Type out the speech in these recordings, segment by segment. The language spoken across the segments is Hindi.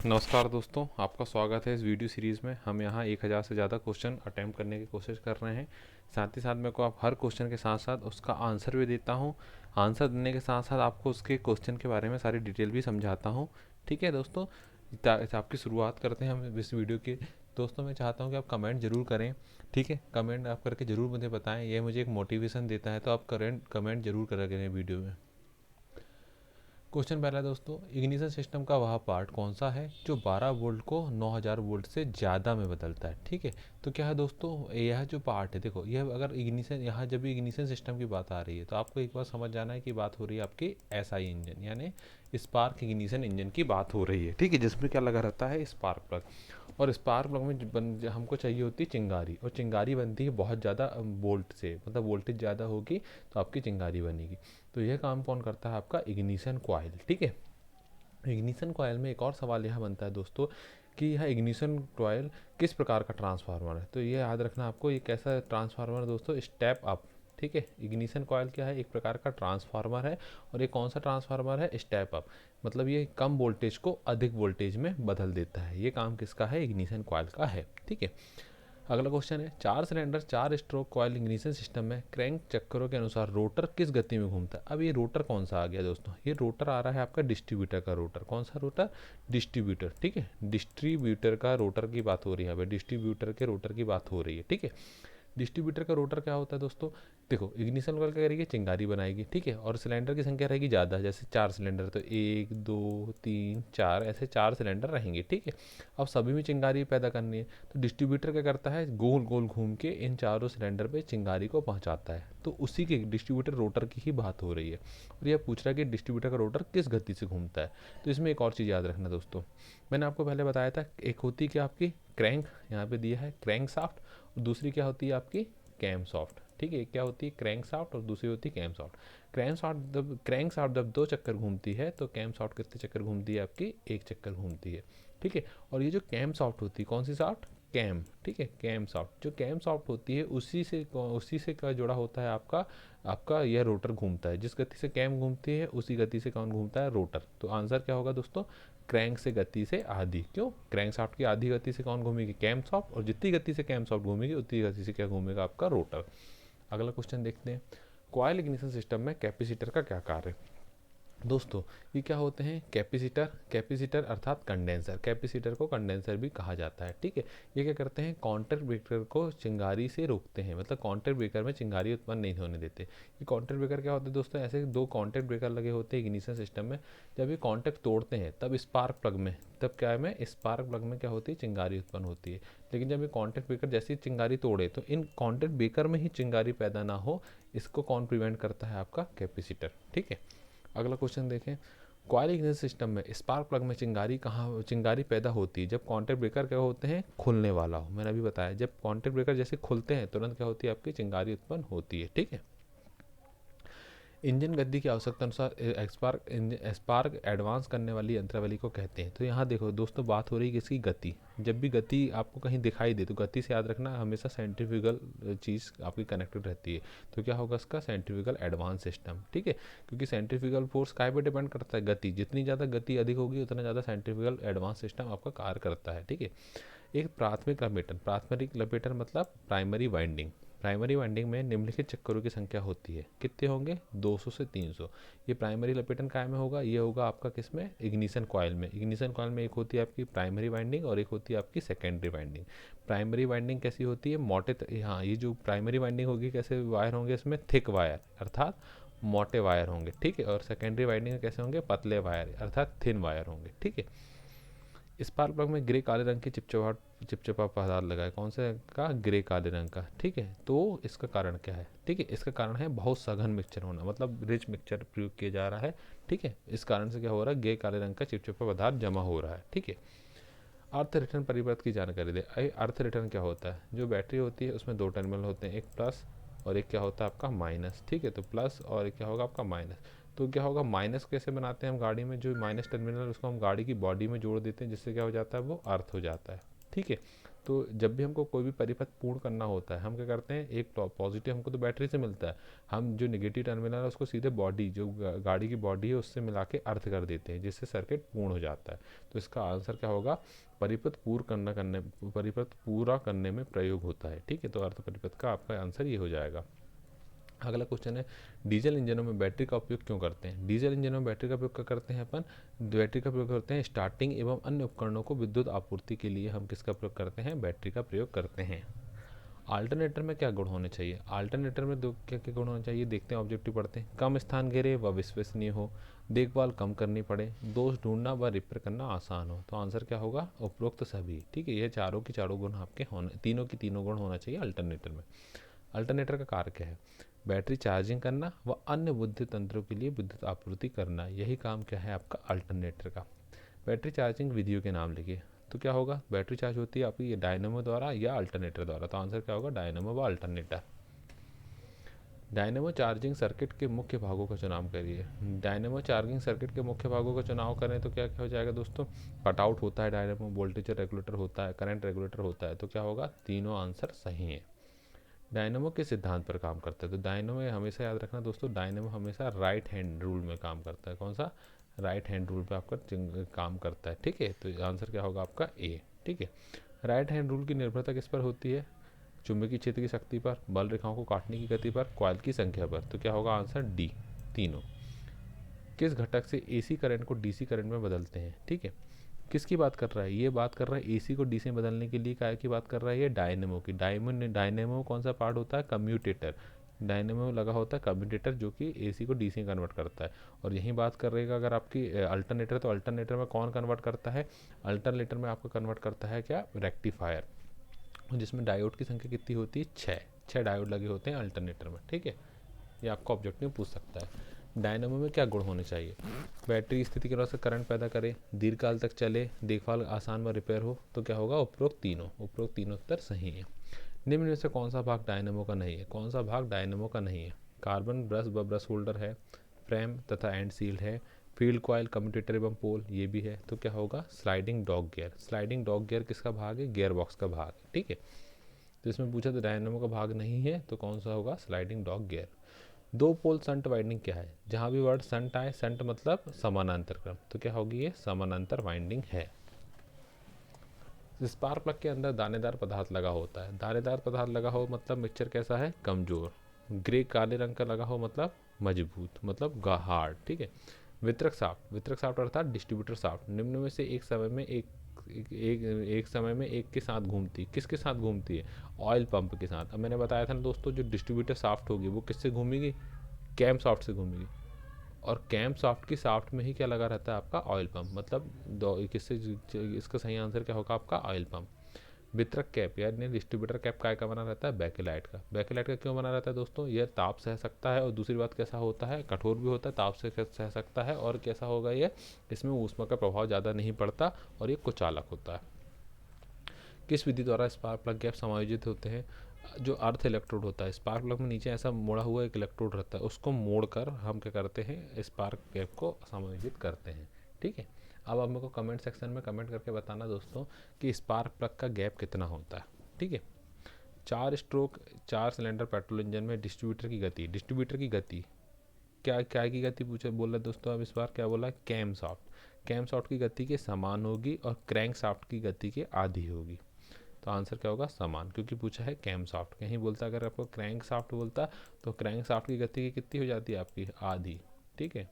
नमस्कार दोस्तों, आपका स्वागत है इस वीडियो सीरीज़ में। हम यहाँ 1000 से ज़्यादा क्वेश्चन अटैम्प्ट करने की कोशिश कर रहे हैं। साथ ही साथ मेरे को आप हर क्वेश्चन के साथ साथ उसका आंसर भी देता हूँ। आंसर देने के साथ साथ आपको उसके क्वेश्चन के बारे में सारी डिटेल भी समझाता हूँ। ठीक है दोस्तों, आपकी शुरुआत करते हैं हम इस वीडियो की। दोस्तों, मैं चाहता हूँ कि आप कमेंट ज़रूर करें। ठीक है, कमेंट आप करके ज़रूर मुझे बताएं, ये मुझे एक मोटिवेशन देता है। तो आप कमेंट ज़रूर करें वीडियो में। क्वेश्चन पहला दोस्तों, इग्निशन सिस्टम का वह पार्ट कौन सा है जो 12 वोल्ट को 9000 वोल्ट से ज़्यादा में बदलता है। ठीक है, तो क्या है दोस्तों, यह जो पार्ट है, देखो यह अगर इग्निशन, यहाँ जब भी इग्निशन सिस्टम की बात आ रही है तो आपको एक बार समझ जाना है कि बात हो रही है आपकी एसआई इंजन यानी स्पार्क इग्निशन इंजन की बात हो रही है। ठीक है, जिसमें क्या लगा रहता है, स्पार्क प्लग। और स्पार्क प्लग में हमको चाहिए होती है चिंगारी, और चिंगारी बनती है बहुत ज़्यादा वोल्ट से, मतलब वोल्टेज ज़्यादा होगी तो आपकी चिंगारी बनेगी। तो यह काम कौन करता है, आपका इग्निशन कॉइल। ठीक है, इग्निशन कॉइल में एक और सवाल यह बनता है दोस्तों कि यह इग्निशन कॉइल किस प्रकार का ट्रांसफार्मर है। तो ये याद रखना आपको, ये कैसा ट्रांसफार्मर दोस्तों, स्टेप अप। ठीक है, इग्निशन कॉइल क्या है, एक प्रकार का ट्रांसफार्मर है। और ये कौन सा ट्रांसफार्मर है, स्टेप अप। मतलब ये कम वोल्टेज को अधिक वोल्टेज में बदल देता है। ये काम किसका है, इग्निशन कॉइल का है। ठीक है, अगला क्वेश्चन है, 4 cylinder 4 stroke coil ignition system में क्रैंक चक्करों के अनुसार रोटर किस गति में घूमता है। अब ये रोटर कौन सा आ गया दोस्तों, ये रोटर आ रहा है आपका डिस्ट्रीब्यूटर का रोटर। कौन सा रोटर, डिस्ट्रीब्यूटर। ठीक है, डिस्ट्रीब्यूटर का रोटर की बात हो रही है, यहाँ पे डिस्ट्रीब्यूटर के रोटर की बात हो रही है। ठीक है, डिस्ट्रीब्यूटर का रोटर क्या होता है दोस्तों, देखो इग्निशन कॉइल क्या करेगी, चिंगारी बनाएगी। ठीक है, और सिलेंडर की संख्या रहेगी ज़्यादा, जैसे 4 सिलेंडर तो 1 2 3 4 ऐसे 4 सिलेंडर रहेंगे। ठीक है, अब सभी में चिंगारी पैदा करनी है तो डिस्ट्रीब्यूटर क्या करता है, गोल गोल घूम के इन चारों सिलेंडर पे चिंगारी को पहुंचाता है। तो उसी के डिस्ट्रीब्यूटर रोटर की ही बात हो रही है। और यह पूछ रहा है कि डिस्ट्रीब्यूटर का रोटर किस गति से घूमता है। तो इसमें एक और चीज़ याद रखना दोस्तों, मैंने आपको पहले बताया था, एक होती क्या आपकी क्रैंक, यहाँ पे दिया है क्रैंक साफ्ट, और दूसरी क्या होती है आपकी कैम सॉफ्ट। ठीक है, क्या होती है क्रैंक सॉफ्ट और दूसरी होती है कैम सॉफ्ट। क्रैंक सॉफ्ट जब 2 चक्कर घूमती है तो कैम सॉफ्ट कितने चक्कर घूमती है, आपकी 1 चक्कर घूमती है। ठीक है, और ये जो कैम सॉफ्ट होती है, कौन सी सॉफ्ट, कैम। ठीक है, कैम सॉफ्ट, जो कैम सॉफ्ट होती है उसी से का जुड़ा होता है आपका आपका यह रोटर घूमता है। जिस गति से कैम घूमती है उसी गति से कौन घूमता है, रोटर। तो आंसर क्या होगा दोस्तों, क्रैंक से गति से आधी। क्यों, क्रैंक शाफ्ट की आधी गति से कौन घूमेगी, कैम शाफ्ट, और जितनी गति से कैम शाफ्ट घूमेगी उतनी गति से क्या घूमेगा, आपका रोटर। अगला क्वेश्चन देखते हैं, कॉइल इग्निशन सिस्टम में कैपेसिटर का क्या कार्य है। दोस्तों, ये क्या होते हैं, कैपेसिटर। कैपेसिटर अर्थात कंडेंसर, कैपेसिटर को कंडेंसर भी कहा जाता है। ठीक है, ये क्या करते हैं, काउंटर ब्रेकर को चिंगारी से रोकते हैं, मतलब काउंटर ब्रेकर में चिंगारी उत्पन्न नहीं होने देते। ये काउंटर ब्रेकर क्या होते हैं दोस्तों, ऐसे 2 काउंटर ब्रेकर लगे होते हैं इग्निशन सिस्टम में। जब ये कांटेक्ट तोड़ते हैं तब स्पार्क प्लग में, तब क्या है, स्पार्क प्लग में क्या होती है, चिंगारी उत्पन्न होती है। लेकिन जब ये कांटेक्ट ब्रेकर जैसी चिंगारी तोड़े तो इन कांटेक्ट ब्रेकर में ही चिंगारी पैदा ना हो, इसको कौन प्रिवेंट करता है, आपका कैपेसिटर। ठीक है, अगला क्वेश्चन देखें, कॉइल इग्निशन सिस्टम में स्पार्क प्लग में चिंगारी पैदा होती है जब कांटेक्ट ब्रेकर क्या होते हैं, खुलने वाला हो। मैंने अभी बताया, जब कांटेक्ट ब्रेकर जैसे खुलते हैं तुरंत क्या होती है, आपकी चिंगारी उत्पन्न होती है। ठीक है, इंजन गति की आवश्यकता अनुसार स्पार्क एडवांस करने वाली यंत्रावली को कहते हैं। तो यहाँ देखो दोस्तों, बात हो रही है किसकी, गति। जब भी गति आपको कहीं दिखाई दे तो गति से याद रखना, हमेशा सेंट्रीफ्यूगल चीज़ आपकी कनेक्टेड रहती है। तो क्या होगा इसका, सेंट्रीफ्यूगल एडवांस सिस्टम। ठीक है, क्योंकि सेंट्रीफ्यूगल फोर्स काय पे डिपेंड करता है, गति। जितनी ज़्यादा गति अधिक होगी उतना ज़्यादा सेंट्रीफ्यूगल एडवांस सिस्टम आपका कार्य करता है। ठीक है, एक प्राथमिक लपेटन मतलब प्राइमरी वाइंडिंग। प्राइमरी वाइंडिंग में निम्नलिखित चक्करों की संख्या होती है, कितने होंगे, 200 से 300। ये प्राइमरी लपेटन काय में होगा, ये होगा आपका किसमें, इग्निशन कॉइल में। इग्निशन कॉइल में एक होती है आपकी प्राइमरी वाइंडिंग और एक होती है आपकी सेकेंडरी वाइंडिंग। प्राइमरी वाइंडिंग कैसी होती है, हाँ, ये जो प्राइमरी वाइंडिंग होगी, कैसे वायर होंगे इसमें, थिक वायर अर्थात मोटे वायर होंगे। ठीक है, और सेकेंडरी वाइंडिंग कैसे होंगे, पतले वायर अर्थात थिन वायर होंगे। ठीक है, स्पार्क प्लग में ग्रे काले रंग की चिपचिपा पदार्थ लगा है, कौन से का, ग्रे काले रंग का। ठीक है, तो इसका कारण क्या है, ठीक है, इसका कारण है बहुत सघन मिक्सचर होना, मतलब रिच मिक्सचर प्रयोग किया जा रहा है। ठीक है, इस कारण से क्या हो रहा है, ग्रे काले रंग का चिपचिपा पदार्थ जमा हो रहा है। ठीक है, अर्थ रिटर्न परिवर्तन की जानकारी दे। अर्थ रिटर्न क्या होता है, जो बैटरी होती है उसमें 2 टर्मिनल होते हैं, एक प्लस और एक क्या होता है आपका माइनस। ठीक है, तो प्लस और एक क्या होगा आपका माइनस। तो क्या होगा, माइनस कैसे बनाते हैं हम गाड़ी में, जो माइनस टर्मिनल उसको हम गाड़ी की बॉडी में जोड़ देते हैं, जिससे क्या हो जाता है, वो अर्थ हो जाता है। ठीक है, तो जब भी हमको कोई भी परिपथ पूर्ण करना होता है हम क्या करते हैं, एक पॉजिटिव हमको तो बैटरी से मिलता है, हम जो नेगेटिव टर्मिनल है उसको सीधे बॉडी जो गाड़ी की बॉडी है उससे मिला के अर्थ कर देते हैं, जिससे सर्किट पूर्ण हो जाता है। तो इसका आंसर क्या होगा, परिपथ पूरा करने में प्रयोग होता है। ठीक है, तो अर्थ परिपथ का आपका आंसर ये हो जाएगा। अगला क्वेश्चन है, डीजल इंजनों में बैटरी का उपयोग क्यों करते हैं? डीजल इंजनों में बैटरी का उपयोग क्या करते हैं अपन, बैटरी का प्रयोग करते हैं स्टार्टिंग एवं अन्य उपकरणों को विद्युत आपूर्ति के लिए हम किसका प्रयोग करते हैं, बैटरी का प्रयोग करते हैं। अल्टरनेटर में क्या गुण होने चाहिए? अल्टरनेटर में दो क्या क्या गुण होने चाहिए, देखते हैं, ऑब्जेक्टिव पढ़ते हैं। कम स्थान घेरे व विश्वसनीय हो, देखभाल कम करनी पड़े, दोष ढूंढना व रिपेयर करना आसान हो। तो आंसर क्या होगा, उपरोक्त सभी। ठीक है, ये चारों की चारों गुण आपके होने, तीनों की तीनों गुण होना चाहिए अल्टरनेटर में। अल्टरनेटर का कार्य क्या है, बैटरी चार्जिंग करना व अन्य विद्युत तंत्रों के लिए विद्युत आपूर्ति करना, यही काम क्या है आपका अल्टरनेटर का। बैटरी चार्जिंग विधियों के नाम लिखिए। तो क्या होगा, बैटरी चार्ज होती है आपकी ये डायनेमो द्वारा या अल्टरनेटर द्वारा। तो आंसर क्या होगा, डायनेमो व अल्टरनेटर। डायनेमो चार्जिंग सर्किट के मुख्य भागों का चुनाव करिए। डायनेमो चार्जिंग सर्किट के मुख्य भागों का चुनाव करें तो क्या क्या हो जाएगा दोस्तों, कटआउट होता है डायनेमो, वोल्टेज रेगुलेटर होता है, करंट रेगुलेटर होता है। तो क्या होगा, तीनों आंसर सही है। डायनेमो किस सिद्धांत पर काम करता है? तो डायनेमो हमेशा याद रखना दोस्तों, डायनेमो हमेशा राइट हैंड रूल में काम करता है। कौन सा, राइट हैंड रूल पे आपका काम करता है। ठीक है, तो आंसर क्या होगा आपका ए। ठीक है, राइट हैंड रूल की निर्भरता किस पर होती है, चुंबकीय क्षेत्र की शक्ति पर, बल रेखाओं को काटने की गति पर, कॉइल की संख्या पर। तो क्या होगा आंसर डी, तीनों। किस घटक से एसी करंट को डीसी करंट में बदलते हैं? ठीक है, किसकी बात कर रहा है, ये बात कर रहा है एसी को डीसी में बदलने के लिए काय की बात कर रहा है, ये डायनेमो की। डायनेमो कौन सा पार्ट होता है, कम्यूटेटर। डायनेमो लगा होता है कम्यूटेटर जो कि एसी को डीसी में कन्वर्ट करता है। और यही बात कर रहेगा अगर आपकी अल्टरनेटर, तो अल्टरनेटर में कौन कन्वर्ट करता है, अल्टरनेटर में आपको कन्वर्ट करता है क्या, रेक्टिफायर, जिसमें डायोड की संख्या कितनी होती है, छः डायोड लगे होते हैं अल्टरनेटर में। ठीक है, ये आपका ऑब्जेक्टिव पूछ सकता है। डायनामो में क्या गुण होने चाहिए, बैटरी स्थिति के अनुसार से करंट पैदा करे, दीर्घकाल तक चले, देखभाल आसान व रिपेयर हो। तो क्या होगा, उपरोक्त तीनों उत्तर सही है। निम्न में से कौन सा भाग डायनामो का नहीं है? कौन सा भाग डायनामो का नहीं है? कार्बन ब्रश व ब्रश होल्डर है, फ्रेम तथा एंड सील्ड है, फील्ड कॉइल, कम्यूटेटर एवं पोल, ये भी है। तो क्या होगा, sliding dog gear. Sliding dog gear किसका भाग है, गियर बॉक्स का भाग है। ठीक है, तो इसमें पूछा तो डायनामो का भाग नहीं है, तो कौन सा होगा, स्लाइडिंग डॉग गियर। दो पोल संट वाइंडिंग क्या है? जहां भी वर्ड संट आए, संट मतलब समानांतर क्रम, तो क्या होगी, ये समानांतर वाइंडिंग है। स्पार्क प्लग के अंदर दानेदार पदार्थ लगा होता है। दानेदार पदार्थ लगा हो मतलब मिक्सचर कैसा है, कमजोर। ग्रे काले रंग का लगा हो मतलब मजबूत, मतलब हार्ड। ठीक है, वितरक साफ्ट अर्थात डिस्ट्रीब्यूटर साफ्ट, निम्न में से एक समय में एक समय में एक के साथ घूमती है। किसके साथ घूमती है, ऑयल पंप के साथ। अब मैंने बताया था ना दोस्तों, जो डिस्ट्रीब्यूटर साफ्ट होगी वो किससे घूमेगी, कैम सॉफ्ट से घूमेगी। और कैम सॉफ्ट की साफ्ट में ही क्या लगा रहता है आपका, ऑयल पंप। मतलब दो किससे, इसका सही आंसर क्या होगा आपका, ऑयल पंप। वितरक कैप यानी डिस्ट्रीब्यूटर कैप काय का बना रहता है, बैकेलाइट का। बैकेलाइट का क्यों बना रहता है दोस्तों, यह ताप सह सकता है, और दूसरी बात कैसा होता है, कठोर भी होता है, ताप से सह सकता है, और कैसा होगा ये, इसमें ऊष्मा का प्रभाव ज़्यादा नहीं पड़ता, और ये कुचालक होता है। किस विधि द्वारा स्पार्क प्लग गैप समायोजित होते हैं? जो अर्थ इलेक्ट्रोड होता है, स्पार्क प्लग में नीचे ऐसा मोड़ा हुआ एक इलेक्ट्रोड रहता है, उसको मोड़कर हम क्या करते हैं, स्पार्क गैप को समायोजित करते हैं। ठीक है, अब आप मेरे को कमेंट सेक्शन में कमेंट करके बताना दोस्तों कि स्पार्क प्लग का गैप कितना होता है। ठीक है, 4 स्ट्रोक 4 सिलेंडर पेट्रोल इंजन में डिस्ट्रीब्यूटर की गति क्या क्या की गति पूछे बोला दोस्तों, अब इस बार क्या बोला, कैम सॉफ्ट की गति के समान होगी, और क्रैंक सॉफ्ट की गति के आधी होगी। तो आंसर क्या होगा, समान, क्योंकि पूछा है कैम सॉफ्ट। कहीं बोलता अगर आपको क्रैंक सॉफ्ट बोलता तो क्रैंक सॉफ्ट की गति की कितनी हो जाती है आपकी, आधी। ठीक है,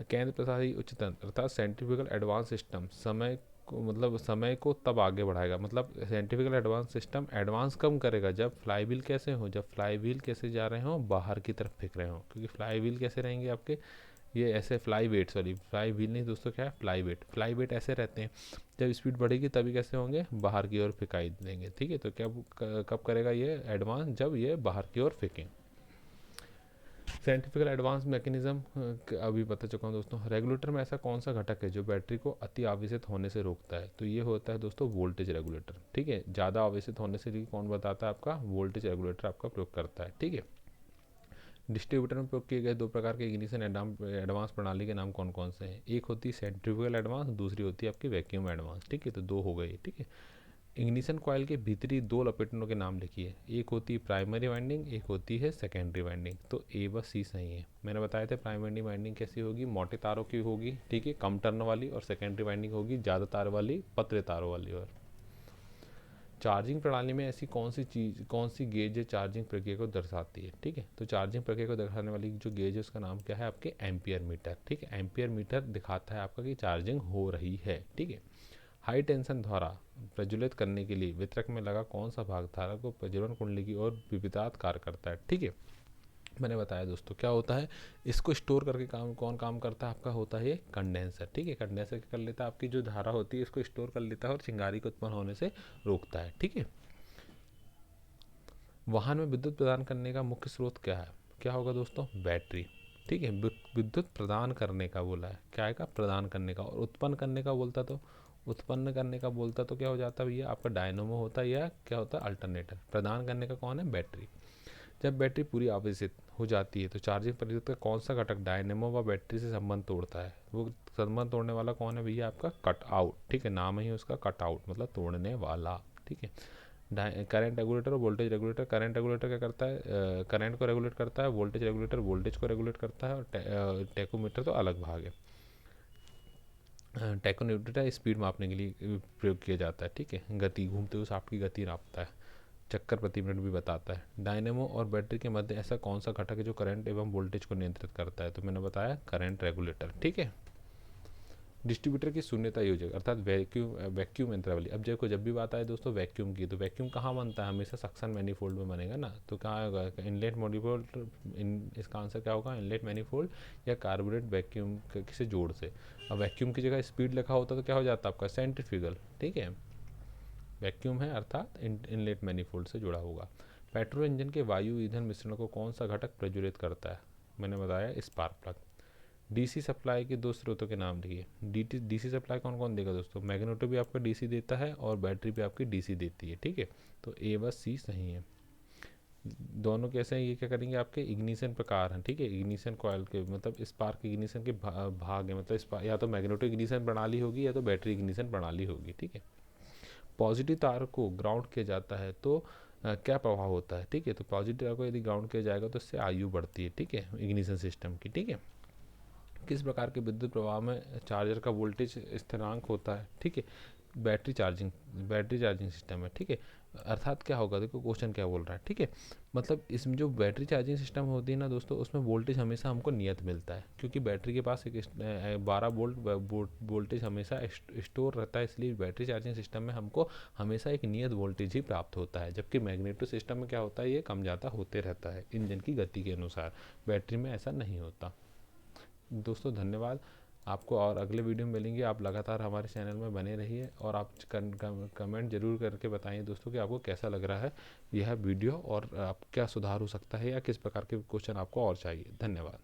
केंद्र प्रसारी उच्च तंत्र अर्थात सेंट्रीफ्यूगल एडवांस सिस्टम समय को तब आगे बढ़ाएगा, मतलब सेंट्रीफ्यूगल एडवांस सिस्टम एडवांस कम करेगा जब फ्लाई व्हील कैसे जा रहे हो, बाहर की तरफ फेंक रहे हो। क्योंकि फ्लाई व्हील कैसे रहेंगे आपके, ये ऐसे फ्लाई व्हील नहीं दोस्तों, क्या है, फ्लाई वेट ऐसे रहते हैं, जब स्पीड बढ़ेगी तभी कैसे होंगे, बाहर की ओर फेंकाई देंगे। ठीक है, तो क्या कब करेगा ये एडवांस, जब ये बाहर की ओर फेंकें। साइंटिफिकल एडवांस मैकेनिज्म अभी बता चुका हूँ दोस्तों। रेगुलेटर में ऐसा कौन सा घटक है जो बैटरी को अति आवेशित होने से रोकता है? तो ये होता है दोस्तों वोल्टेज रेगुलेटर। ठीक है, ज़्यादा आवेशित होने से कौन बताता है आपका, वोल्टेज रेगुलेटर आपका प्रयोग करता है। ठीक है, डिस्ट्रीब्यूटर में प्रयोग किए गए दो प्रकार के इग्निशन एडवांस प्रणाली के नाम कौन कौन से हैं? एक होती है सेंट्रीफ्यूगल एडवांस, दूसरी होती है आपकी वैक्यूम एडवांस। ठीक है, तो दो हो गई। ठीक है, इग्निशन कॉइल के भीतरी दो लपेटों के नाम लिखिए। एक होती है प्राइमरी वाइंडिंग, एक होती है सेकेंडरी वाइंडिंग। तो ए व सी सही है। मैंने बताया था प्राइमरी वाइंडिंग कैसी होगी, मोटे तारों की होगी, ठीक है, कम टर्न वाली, और सेकेंडरी वाइंडिंग होगी ज़्यादा तार वाली, पतले तारों वाली। और चार्जिंग प्रणाली में ऐसी कौन सी गेज है चार्जिंग प्रक्रिया को दर्शाती है, ठीक है। तो चार्जिंग प्रक्रिया को दर्शाने वाली जो गेज है उसका नाम क्या है, आपके एम्पियर मीटर, ठीक है। एम्पियर मीटर दिखाता है आपका कि चार्जिंग हो रही है, ठीक है। हाई टेंशन द्वारा प्रज्वलित करने के लिए वितरक में लगा कौन सा भाग धारा को प्रज्वलन कुंडली की ओर विविधात कार्य करता है, ठीक है। मैंने बताया दोस्तों क्या होता है, इसको स्टोर करके कौन काम करता है, आपका होता है ये कंडेंसर, ठीक है। कंडेंसर क्या कर लेता है, आपकी जो धारा होती है इसको स्टोर कर लेता है और चिंगारी को उत्पन्न होने से रोकता है, ठीक है। वाहन में विद्युत प्रदान करने का मुख्य स्रोत क्या है, क्या होगा दोस्तों, बैटरी, ठीक है। विद्युत प्रदान करने का बोला है, क्या आएगा, प्रदान करने का। और उत्पन्न करने का बोलता तो क्या हो जाता है भैया, आपका डायनोमो होता है या क्या होता है, अल्टरनेटर। प्रदान करने का कौन है, बैटरी। जब बैटरी पूरी आवेशित हो जाती है तो चार्जिंग परिवर्तक का कौन सा घटक डायनेमो व बैटरी से संबंध तोड़ता है, वो संबंध तोड़ने वाला कौन है भैया, आपका कट आउट, ठीक है। नाम ही उसका कट आउट, मतलब तोड़ने वाला, ठीक है। करंट रेगुलेटर और वोल्टेज रेगुलेटर। करंट रेगुलेटर क्या करता है, करंट को रेगुलेट करता है। वोल्टेज रेगुलेटर वोल्टेज को रेगुलेट करता है। और टेकोमीटर तो अलग भाग है। टेकोमीटर स्पीड मापने के लिए प्रयोग किया जाता है, ठीक है। गति, घूमते हुए शाफ्ट की गति नापता है। चक्कर प्रति मिनट भी बताता है। डायनेमो और बैटरी के मध्य ऐसा कौन सा घटक है जो करंट एवं वोल्टेज को नियंत्रित करता है, तो मैंने बताया करंट रेगुलेटर, ठीक है। डिस्ट्रीब्यूटर की शून्यता योजक अर्थात वैक्यूम यंत्रावली। अब देखो जब भी बात आए दोस्तों वैक्यूम की, तो वैक्यूम कहाँ बनता है, हमेशा सक्शन मैनिफोल्ड में बनेगा ना। तो कहाँ होगा, इनलेट मैनिफोल्ड, इसका आंसर क्या होगा, इनलेट मैनिफोल्ड या कार्बोरेट वैक्यूम किसी जोड़ से। अब वैक्यूम की जगह स्पीड लिखा होता तो क्या हो जाता आपका, सेंट्रीफ्यूगल, ठीक है। वैक्यूम है अर्थात इनलेट मैनिफोल्ड से जुड़ा होगा। पेट्रोल इंजन के वायु ईंधन मिश्रण को कौन सा घटक प्रज्वलित करता है, मैंने बताया स्पार्क प्लग। डीसी सप्लाई के दो स्रोतों के नाम लिखिए। डीसी सप्लाई कौन कौन देगा दोस्तों, मैग्नेटो भी आपका डीसी देता है और बैटरी भी आपकी डीसी देती है, ठीक है। तो ए व सी सही है। दोनों कैसे हैं, ये क्या करेंगे, आपके इग्निशन प्रकार हैं, ठीक है। इग्निशन कॉइल के मतलब स्पार्क इग्निशन के भाग है, मतलब या तो मैग्नेटो इग्निशन प्रणाली होगी या तो बैटरी इग्निशन प्रणाली होगी, ठीक है। पॉजिटिव तार को ग्राउंड किया जाता है तो क्या प्रभाव होता है, ठीक है। तो पॉजिटिव तार को यदि ग्राउंड किया जाएगा तो इससे आयु बढ़ती है, ठीक है, इग्निशन सिस्टम की, ठीक है। किस प्रकार के विद्युत प्रवाह में चार्जर का वोल्टेज स्थिरांक होता है, ठीक है। बैटरी चार्जिंग सिस्टम है, ठीक है। अर्थात क्या होगा, देखो क्वेश्चन क्या बोल रहा है, ठीक है। मतलब इसमें जो बैटरी चार्जिंग सिस्टम होती है ना दोस्तों, उसमें वोल्टेज हमेशा हमको नियत मिलता है, क्योंकि बैटरी के पास एक 12 वोल्ट वोल्टेज हमेशा स्टोर रहता है, इसलिए बैटरी चार्जिंग सिस्टम में हमको हमेशा एक नियत वोल्टेज ही प्राप्त होता है। जबकि मैग्नेटो सिस्टम में क्या होता है, ये कम ज़्यादा होते रहता है इंजन की गति के अनुसार। बैटरी में ऐसा नहीं होता। दोस्तों धन्यवाद, आपको और अगले वीडियो में मिलेंगे। आप लगातार हमारे चैनल में बने रहिए और आप कमेंट जरूर करके बताइए दोस्तों कि आपको कैसा लग रहा है यह वीडियो और आप क्या सुधार हो सकता है या किस प्रकार के क्वेश्चन आपको और चाहिए। धन्यवाद।